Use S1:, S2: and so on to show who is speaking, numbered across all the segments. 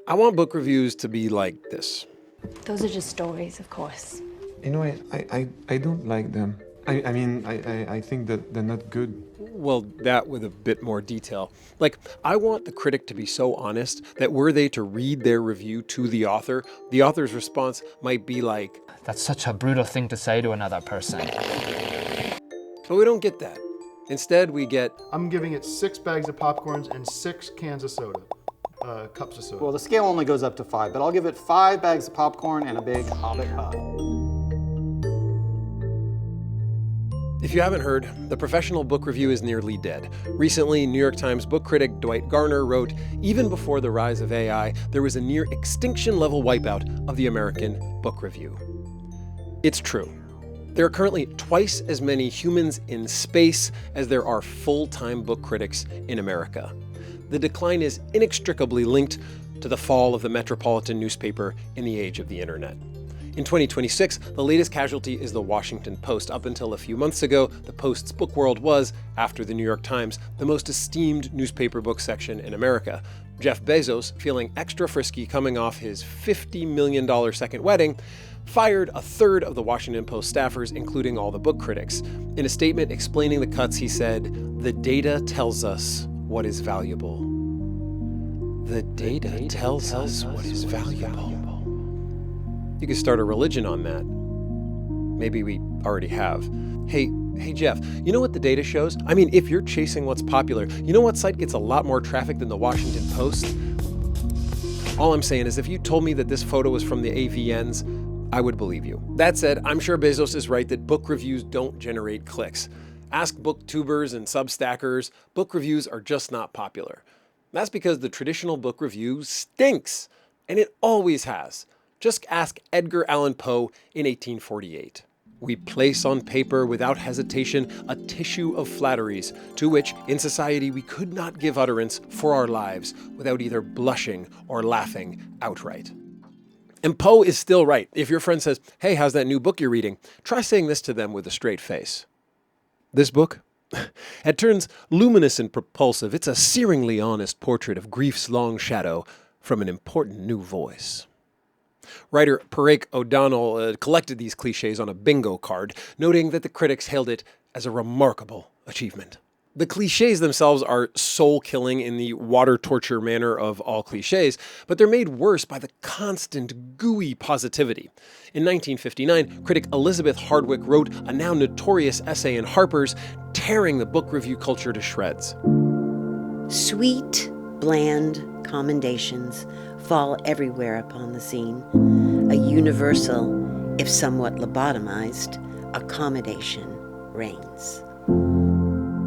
S1: I want book reviews to be like this.
S2: Those are just stories, of course.
S3: You know, I don't like them. I think that they're not good.
S1: Well, that with a bit more detail. Like, I want the critic to be so honest that were they to read their review to the author's response might be like,
S4: "That's such a brutal thing to say to another person."
S1: But we don't get that. Instead, we get,
S5: I'm giving it 6 bags of popcorns and 6 cans of soda. Cups of soda.
S6: Well, the scale only goes up to 5, but I'll give it 5 bags of popcorn and a big Hobbit hug.
S1: if you haven't heard, the professional book review is nearly dead. Recently, New York Times book critic Dwight Garner wrote, even before the rise of AI, there was a near extinction-level wipeout of the American book review. It's true. There are currently twice as many humans in space as there are full-time book critics in America. The decline is inextricably linked to the fall of the metropolitan newspaper in the age of the internet. In 2026, the latest casualty is the Washington Post. Up until a few months ago, the Post's book world was, after the New York Times, the most esteemed newspaper book section in America. Jeff Bezos, feeling extra frisky coming off his $50 million second wedding, fired a third of the Washington Post staffers, including all the book critics. In a statement explaining the cuts, he said, "The data tells us what is valuable." The data tells us what is valuable. You could start a religion on that. Maybe we already have. Hey Jeff, you know what the data shows? I mean, if you're chasing what's popular, you know what site gets a lot more traffic than the Washington Post? All I'm saying is if you told me that this photo was from the AVNs, I would believe you. That said, I'm sure Bezos is right that book reviews don't generate clicks. Ask booktubers and substackers, book reviews are just not popular. That's because the traditional book review stinks, and it always has. Just ask Edgar Allan Poe in 1848. We place on paper without hesitation a tissue of flatteries to which, in society, we could not give utterance for our lives without either blushing or laughing outright. And Poe is still right. If your friend says, "Hey, how's that new book you're reading?" try saying this to them with a straight face. This book? It turns luminous and propulsive. It's a searingly honest portrait of grief's long shadow from an important new voice. Writer Padraig O'Donnell collected these cliches on a bingo card, noting that the critics hailed it as a remarkable achievement. The cliches themselves are soul-killing in the water torture manner of all cliches, but they're made worse by the constant gooey positivity. In 1959, critic Elizabeth Hardwick wrote a now notorious essay in Harper's, tearing the book review culture to shreds.
S7: Sweet, bland commendations fall everywhere upon the scene. A universal, if somewhat lobotomized, accommodation reigns.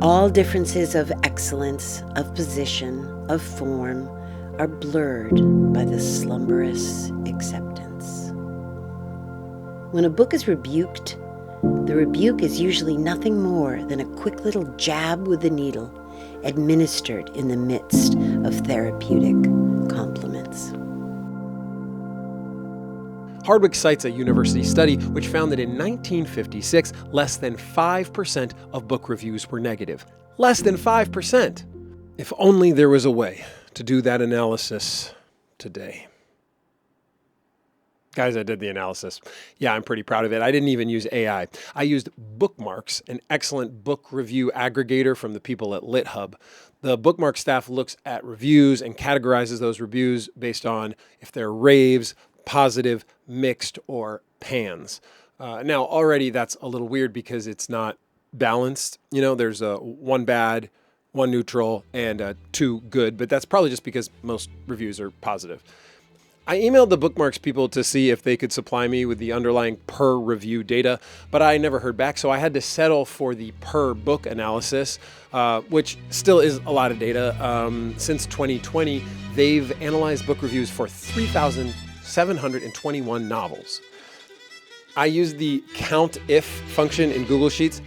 S7: All differences of excellence, of position, of form are blurred by the slumberous acceptance. When a book is rebuked, the rebuke is usually nothing more than a quick little jab with the needle, administered in the midst of therapeutic compliments.
S1: Hardwick cites a university study which found that in 1956, less than 5% of book reviews were negative. Less than 5%! If only there was a way to do that analysis today. Guys, I did the analysis. Yeah, I'm pretty proud of it. I didn't even use AI. I used Bookmarks, an excellent book review aggregator from the people at LitHub. The Bookmark staff looks at reviews and categorizes those reviews based on if they're raves, positive, mixed, or pans. Now, already that's a little weird because it's not balanced. You know, there's one bad, one neutral, and 2 good, but that's probably just because most reviews are positive. I emailed the Bookmarks people to see if they could supply me with the underlying per review data, but I never heard back, so I had to settle for the per book analysis, which still is a lot of data. Since 2020, they've analyzed book reviews for 3,721 novels. I used the count if function in Google Sheets.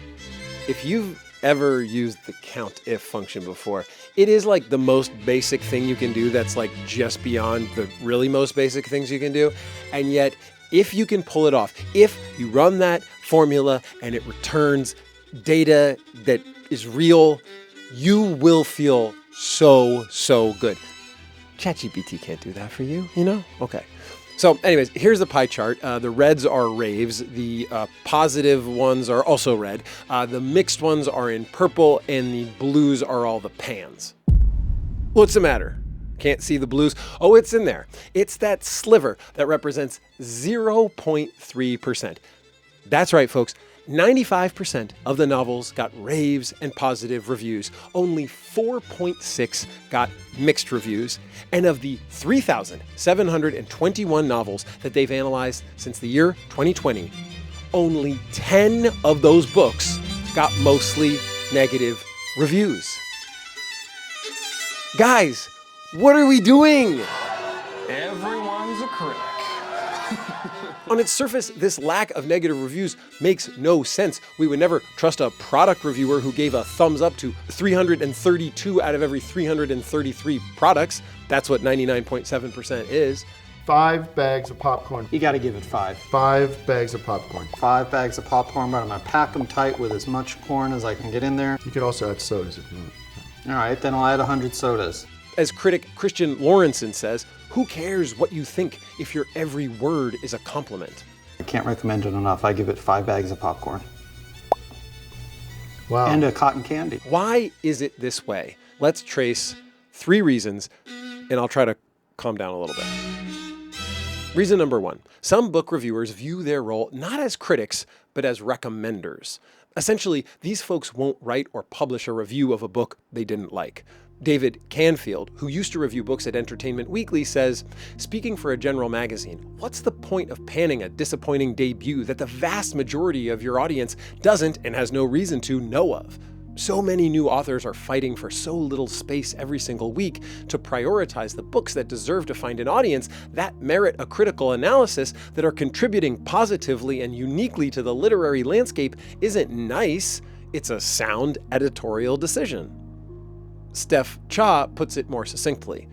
S1: If you've ever used the count if function before, it is like the most basic thing you can do that's like just beyond the really most basic things you can do. And yet, if you can pull it off, if you run that formula and it returns data that is real, you will feel so good. ChatGPT can't do that for you, you know? Okay. So anyways, here's the pie chart. The reds are raves. The positive ones are also red. The mixed ones are in purple, and the blues are all the pans. What's the matter? Can't see the blues? Oh, it's in there. It's that sliver that represents 0.3%. That's right, folks. 95% of the novels got raves and positive reviews. Only 4.6 got mixed reviews. And of the 3,721 novels that they've analyzed since the year 2020, only 10 of those books got mostly negative reviews. Guys, what are we doing?
S8: Everyone's a critic.
S1: On its surface, this lack of negative reviews makes no sense. We would never trust a product reviewer who gave a thumbs up to 332 out of every 333 products. That's what 99.7% is.
S5: 5 bags of popcorn.
S6: You got to give it 5.
S5: 5 bags of popcorn.
S6: 5 bags of popcorn, but I'm going to pack them tight with as much corn as I can get in there.
S5: You could also add sodas if you want.
S6: All right, then I'll add 100 sodas.
S1: As critic Christian Lawrenson says, who cares what you think if your every word is a compliment?
S6: I can't recommend it enough. I give it 5 bags of popcorn.
S5: Wow.
S6: And a cotton candy.
S1: Why is it this way? Let's trace 3 reasons, and I'll try to calm down a little bit. Reason number 1, some book reviewers view their role not as critics, but as recommenders. Essentially, these folks won't write or publish a review of a book they didn't like. David Canfield, who used to review books at Entertainment Weekly, says, speaking for a general magazine, what's the point of panning a disappointing debut that the vast majority of your audience doesn't and has no reason to know of? So many new authors are fighting for so little space every single week to prioritize the books that deserve to find an audience that merit a critical analysis that are contributing positively and uniquely to the literary landscape isn't nice. It's a sound editorial decision. Steph Cha puts it more succinctly.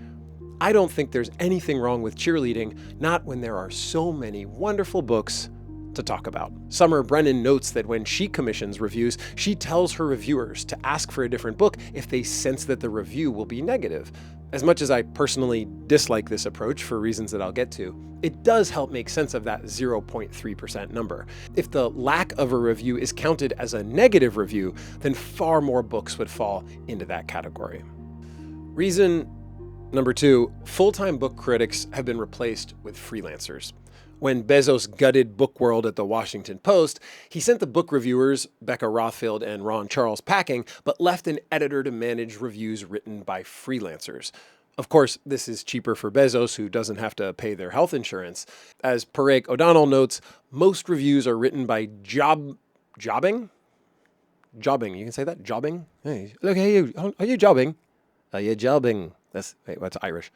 S1: I don't think there's anything wrong with cheerleading, not when there are so many wonderful books to talk about. Summer Brennan notes that when she commissions reviews, she tells her reviewers to ask for a different book if they sense that the review will be negative. As much as I personally dislike this approach for reasons that I'll get to, it does help make sense of that 0.3% number. If the lack of a review is counted as a negative review, then far more books would fall into that category. Reason number 2, full-time book critics have been replaced with freelancers. When Bezos gutted book world at the Washington Post, he sent the book reviewers, Becca Rothfield and Ron Charles, packing, but left an editor to manage reviews written by freelancers. Of course, this is cheaper for Bezos, who doesn't have to pay their health insurance. As Parake O'Donnell notes, most reviews are written by jobbing? Jobbing, you can say that? Jobbing? Hey, look, hey, are you jobbing? Are you jobbing? What's Irish?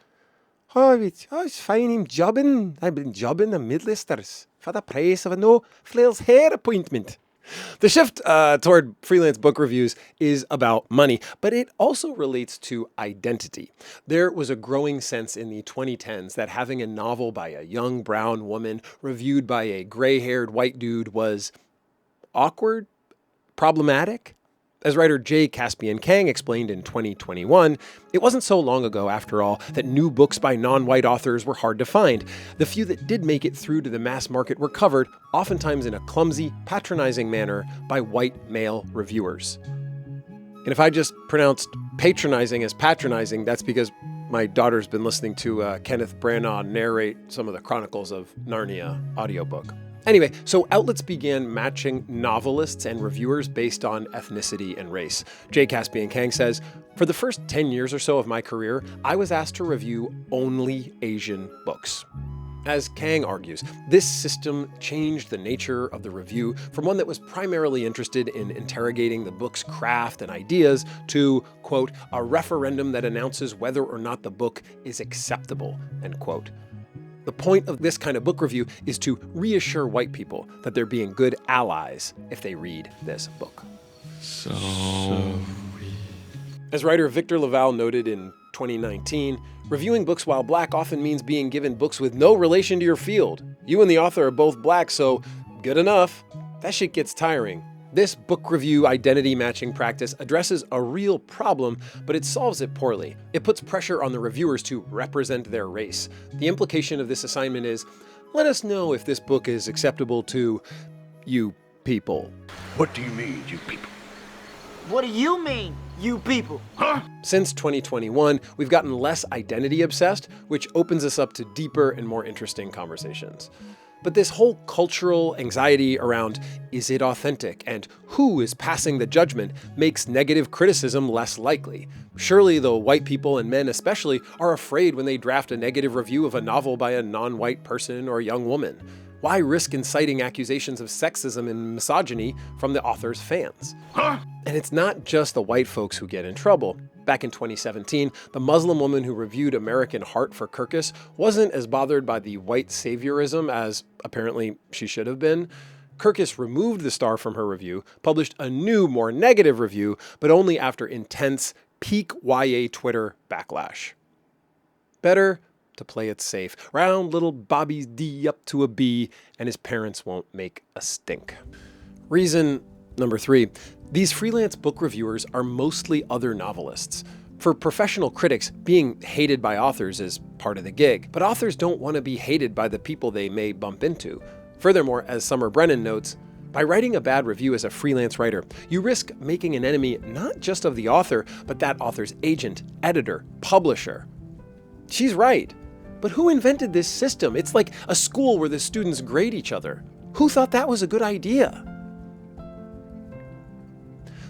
S1: Oh, it's fine, I'm jobbing. I've been jobbing the Midlisters for the price of a no flails hair appointment. The shift toward freelance book reviews is about money, but it also relates to identity. There was a growing sense in the 2010s that having a novel by a young brown woman reviewed by a gray-haired white dude was awkward, problematic. As writer J. Caspian Kang explained in 2021, it wasn't so long ago, after all, that new books by non-white authors were hard to find. The few that did make it through to the mass market were covered, oftentimes in a clumsy, patronizing manner, by white male reviewers. And if I just pronounced patronizing as patronizing, that's because my daughter's been listening to Kenneth Branagh narrate some of the Chronicles of Narnia audiobook. Anyway, so outlets began matching novelists and reviewers based on ethnicity and race. J. Caspian Kang says, for the first 10 years or so of my career, I was asked to review only Asian books. As Kang argues, this system changed the nature of the review from one that was primarily interested in interrogating the book's craft and ideas to, quote, a referendum that announces whether or not the book is acceptable, end quote. The point of this kind of book review is to reassure white people that they're being good allies if they read this book. As writer Victor LaValle noted in 2019, reviewing books while black often means being given books with no relation to your field. You and the author are both black, so good enough. That shit gets tiring. This book review identity matching practice addresses a real problem, but it solves it poorly. It puts pressure on the reviewers to represent their race. The implication of this assignment is, let us know if this book is acceptable to you people.
S9: What do you mean, you people?
S10: What do you mean, you people?
S9: Huh?
S1: Since 2021, we've gotten less identity obsessed, which opens us up to deeper and more interesting conversations. But this whole cultural anxiety around is it authentic and who is passing the judgment makes negative criticism less likely. Surely the white people, and men especially, are afraid when they draft a negative review of a novel by a non-white person or young woman. Why risk inciting accusations of sexism and misogyny from the author's fans?
S9: Huh?
S1: And it's not just the white folks who get in trouble. Back in 2017, the Muslim woman who reviewed American Heart for Kirkus wasn't as bothered by the white saviorism as apparently she should have been. Kirkus removed the star from her review, published a new, more negative review, but only after intense peak YA Twitter backlash. Better to play it safe. Round little Bobby's D up to a B, and his parents won't make a stink. Reason number 3. These freelance book reviewers are mostly other novelists. For professional critics, being hated by authors is part of the gig, but authors don't want to be hated by the people they may bump into. Furthermore, as Summer Brennan notes, by writing a bad review as a freelance writer, you risk making an enemy not just of the author, but that author's agent, editor, publisher. She's right. But who invented this system? It's like a school where the students grade each other. Who thought that was a good idea?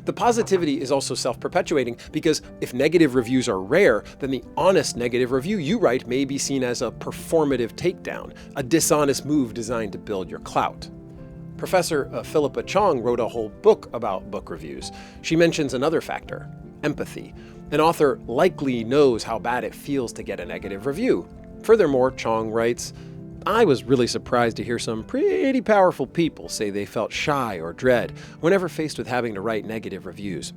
S1: The positivity is also self-perpetuating because if negative reviews are rare, then the honest negative review you write may be seen as a performative takedown, a dishonest move designed to build your clout. Professor Philippa Chong wrote a whole book about book reviews. She mentions another factor, empathy. An author likely knows how bad it feels to get a negative review. Furthermore, Chong writes, I was really surprised to hear some pretty powerful people say they felt shy or dread whenever faced with having to write negative reviews.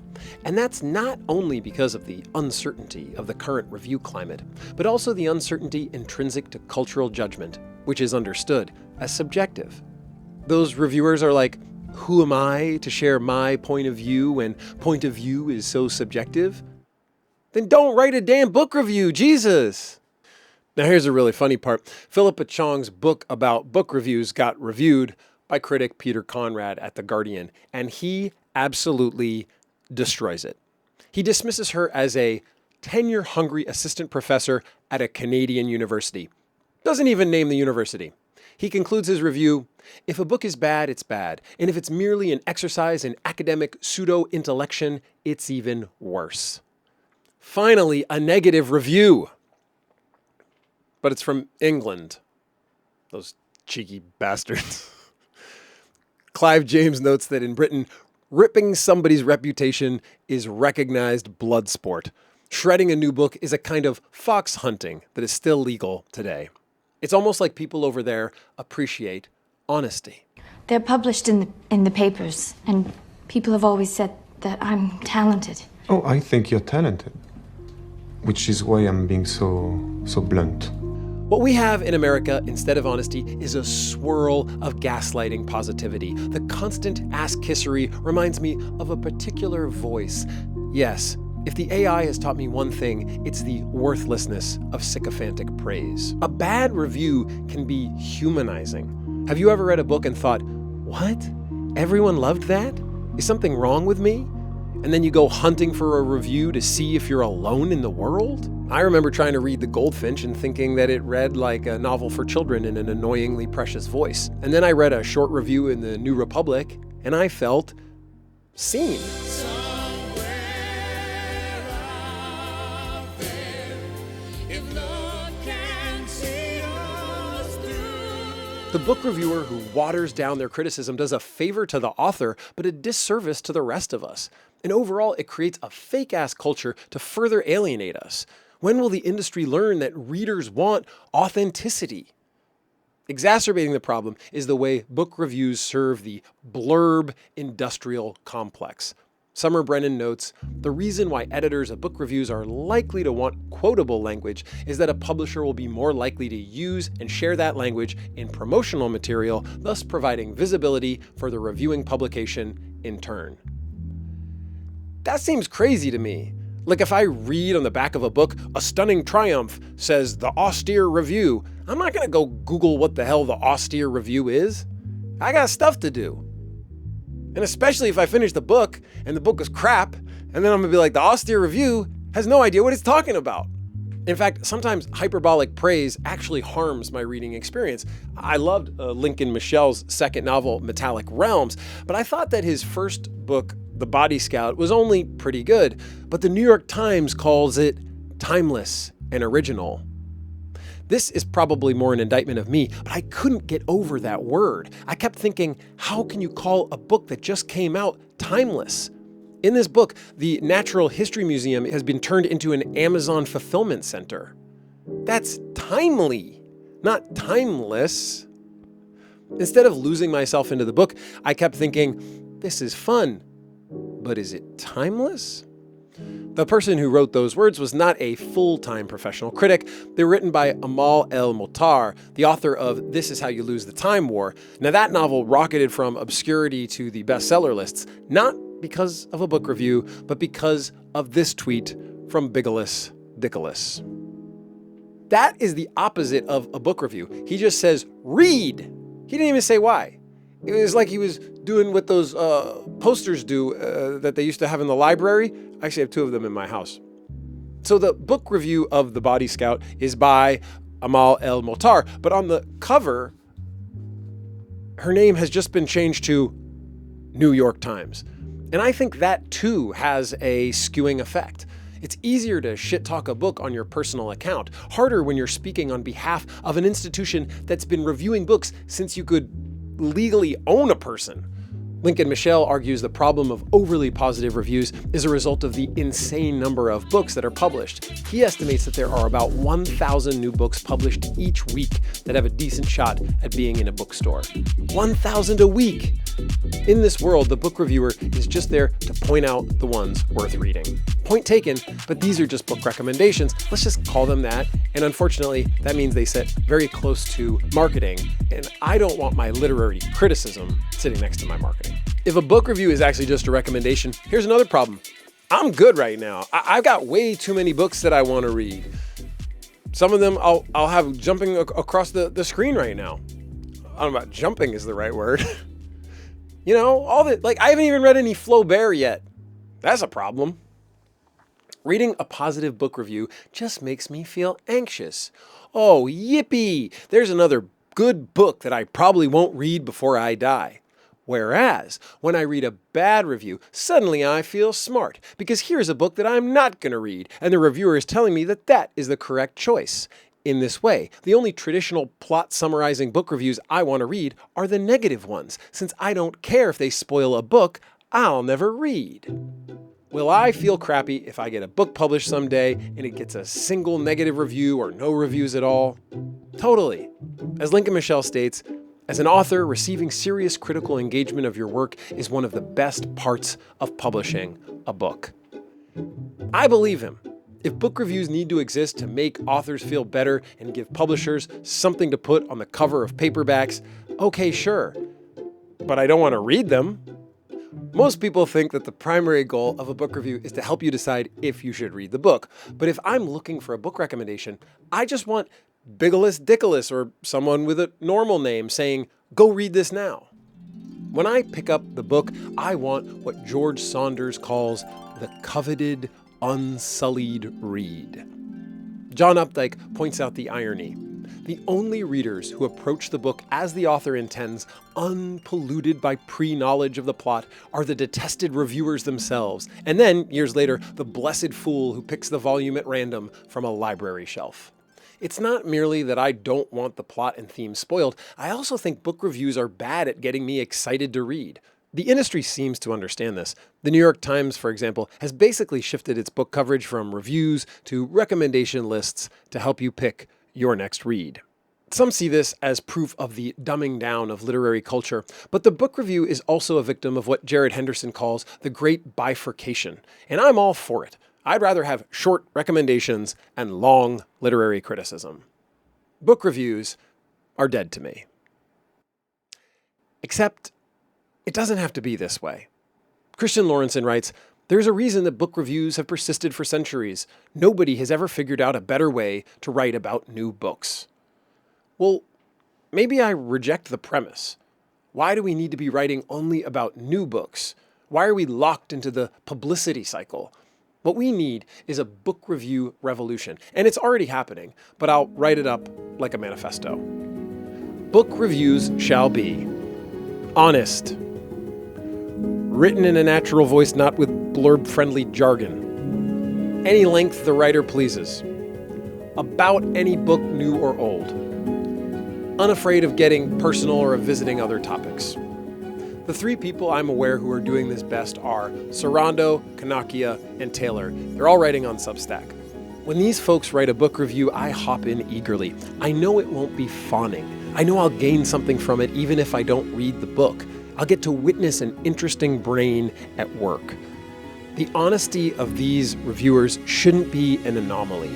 S1: And that's not only because of the uncertainty of the current review climate, but also the uncertainty intrinsic to cultural judgment, which is understood as subjective. Those reviewers are like, who am I to share my point of view when point of view is so subjective? Then don't write a damn book review, Jesus! Now here's a really funny part. Philippa Chong's book about book reviews got reviewed by critic Peter Conrad at The Guardian, and he absolutely destroys it. He dismisses her as a tenure-hungry assistant professor at a Canadian university. Doesn't even name the university. He concludes his review, if a book is bad, it's bad. And if it's merely an exercise in academic pseudo-intellection, it's even worse. Finally, a negative review. But it's from England. Those cheeky bastards. Clive James notes that in Britain, ripping somebody's reputation is recognized blood sport. Shredding a new book is a kind of fox hunting that is still legal today. It's almost like people over there appreciate honesty.
S2: They're published in the papers, and people have always said that I'm talented.
S3: Oh, I think you're talented. Which is why I'm being so blunt.
S1: What we have in America, instead of honesty, is a swirl of gaslighting positivity. The constant ass-kissery reminds me of a particular voice. Yes, if the AI has taught me one thing, it's the worthlessness of sycophantic praise. A bad review can be humanizing. Have you ever read a book and thought, what? Everyone loved that? Is something wrong with me? And then you go hunting for a review to see if you're alone in the world? I remember trying to read The Goldfinch and thinking that it read like a novel for children in an annoyingly precious voice. And then I read a short review in the New Republic, and I felt seen. The book reviewer who waters down their criticism does a favor to the author, but a disservice to the rest of us. And overall, it creates a fake-ass culture to further alienate us. When will the industry learn that readers want authenticity? Exacerbating the problem is the way book reviews serve the blurb industrial complex. Summer Brennan notes, the reason why editors of book reviews are likely to want quotable language is that a publisher will be more likely to use and share that language in promotional material, thus providing visibility for the reviewing publication in turn. That seems crazy to me. Like if I read on the back of a book, "A stunning triumph," says the austere review, I'm not gonna go Google what the hell the austere review is. I got stuff to do. And especially if I finish the book and the book is crap, and then I'm gonna be like, the austere review has no idea what it's talking about. In fact, sometimes hyperbolic praise actually harms my reading experience. I loved Lincoln Michel's second novel, Metallic Realms, but I thought that his first book, The Body Scout, was only pretty good, but the New York Times calls it timeless and original. This is probably more an indictment of me, but I couldn't get over that word. I kept thinking, how can you call a book that just came out timeless? In this book, the Natural History Museum has been turned into an Amazon fulfillment center. That's timely, not timeless. Instead of losing myself into the book, I kept thinking, this is fun, but is it timeless? The person who wrote those words was not a full-time professional critic. They were written by Amal El-Mohtar, the author of This Is How You Lose the Time War. Now that novel rocketed from obscurity to the bestseller lists, not because of a book review, but because of this tweet from Bigolas Dickolas. That is the opposite of a book review. He just says, read. He didn't even say why. It was like he was doing what those posters do that they used to have in the library. I actually have two of them in my house. So the book review of The Body Scout is by Amal El-Mohtar, but on the cover, her name has just been changed to New York Times. And I think that too has a skewing effect. It's easier to shit-talk a book on your personal account, harder when you're speaking on behalf of an institution that's been reviewing books since you could legally own a person. Lincoln Michel argues the problem of overly positive reviews is a result of the insane number of books that are published. He estimates that there are about 1,000 new books published each week that have a decent shot at being in a bookstore. 1,000 a week! In this world, the book reviewer is just there to point out the ones worth reading. Point taken, but these are just book recommendations. Let's just call them that. And unfortunately, that means they sit very close to marketing, and I don't want my literary criticism sitting next to my marketing. If a book review is actually just a recommendation, here's another problem. I'm good right now. I've got way too many books that I want to read. Some of them I'll have jumping across the screen right now. I don't know about jumping is the right word. You know, I haven't even read any Flaubert yet. That's a problem. Reading a positive book review just makes me feel anxious. Oh, yippee! There's another good book that I probably won't read before I die. Whereas, when I read a bad review, suddenly I feel smart, because here's a book that I'm not going to read, and the reviewer is telling me that that is the correct choice. In this way, the only traditional plot summarizing book reviews I want to read are the negative ones. Since I don't care if they spoil a book, I'll never read. Will I feel crappy if I get a book published someday and it gets a single negative review or no reviews at all? Totally. As Lincoln Michel states, as an author, receiving serious critical engagement of your work is one of the best parts of publishing a book. I believe him. If book reviews need to exist to make authors feel better and give publishers something to put on the cover of paperbacks, okay, sure. But I don't want to read them. Most people think that the primary goal of a book review is to help you decide if you should read the book. But if I'm looking for a book recommendation, I just want Bigolas Dickolas or someone with a normal name saying, go read this now. When I pick up the book, I want what George Saunders calls the coveted, unsullied read. John Updike points out the irony. The only readers who approach the book as the author intends, unpolluted by pre-knowledge of the plot, are the detested reviewers themselves, and then, years later, the blessed fool who picks the volume at random from a library shelf. It's not merely that I don't want the plot and theme spoiled, I also think book reviews are bad at getting me excited to read. The industry seems to understand this. The New York Times, for example, has basically shifted its book coverage from reviews to recommendation lists to help you pick your next read. Some see this as proof of the dumbing down of literary culture, but the book review is also a victim of what Jared Henderson calls the great bifurcation, and I'm all for it. I'd rather have short recommendations and long literary criticism. Book reviews are dead to me. Except, it doesn't have to be this way. Christian Lawrenson writes, "There's a reason that book reviews have persisted for centuries. Nobody has ever figured out a better way to write about new books." Well, maybe I reject the premise. Why do we need to be writing only about new books? Why are we locked into the publicity cycle? What we need is a book review revolution. And it's already happening, but I'll write it up like a manifesto. Book reviews shall be honest, written in a natural voice, not with blurb-friendly jargon, any length the writer pleases, about any book, new or old, unafraid of getting personal or of visiting other topics. The three people I'm aware who are doing this best are Sarando, Kanakia, and Taylor. They're all writing on Substack. When these folks write a book review, I hop in eagerly. I know it won't be fawning. I know I'll gain something from it even if I don't read the book. I'll get to witness an interesting brain at work. The honesty of these reviewers shouldn't be an anomaly.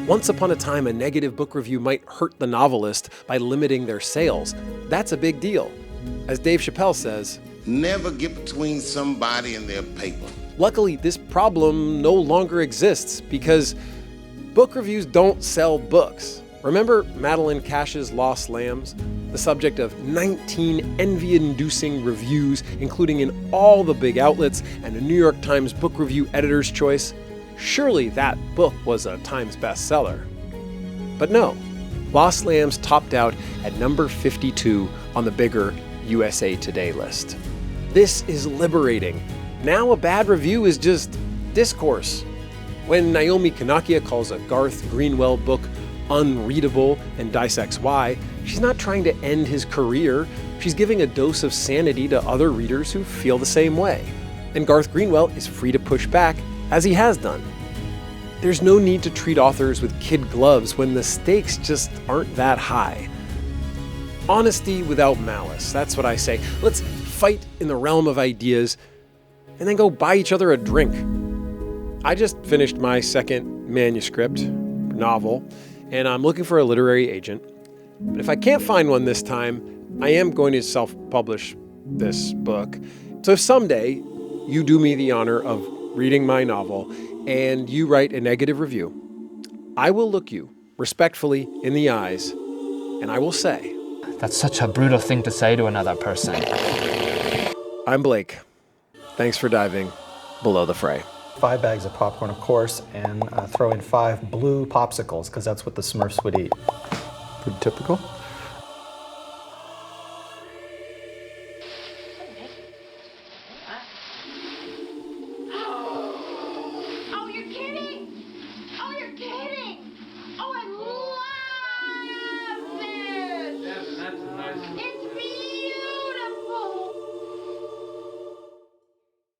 S1: Once upon a time, a negative book review might hurt the novelist by limiting their sales. That's a big deal. As Dave Chappelle says,
S11: never get between somebody and their paper.
S1: Luckily, this problem no longer exists because book reviews don't sell books. Remember Madeline Cash's Lost Lambs? The subject of 19 envy-inducing reviews, including in all the big outlets and a New York Times book review editor's choice? Surely that book was a Times bestseller. But no, Lost Lambs topped out at number 52 on the bigger USA Today list. This is liberating. Now a bad review is just discourse. When Naomi Kanakia calls a Garth Greenwell book unreadable and dissects why, she's not trying to end his career. She's giving a dose of sanity to other readers who feel the same way. And Garth Greenwell is free to push back, as he has done. There's no need to treat authors with kid gloves when the stakes just aren't that high. Honesty without malice, that's what I say. Let's fight in the realm of ideas and then go buy each other a drink. I just finished my second manuscript novel, and I'm looking for a literary agent. But if I can't find one this time, I am going to self-publish this book. So if someday you do me the honor of reading my novel and you write a negative review, I will look you respectfully in the eyes and I will say,
S4: That's such a brutal thing to say to another person.
S1: I'm Blake. Thanks for diving below the fray.
S6: 5 bags of popcorn, of course, and throw in 5 blue popsicles, because that's what the Smurfs would eat.
S3: Pretty typical.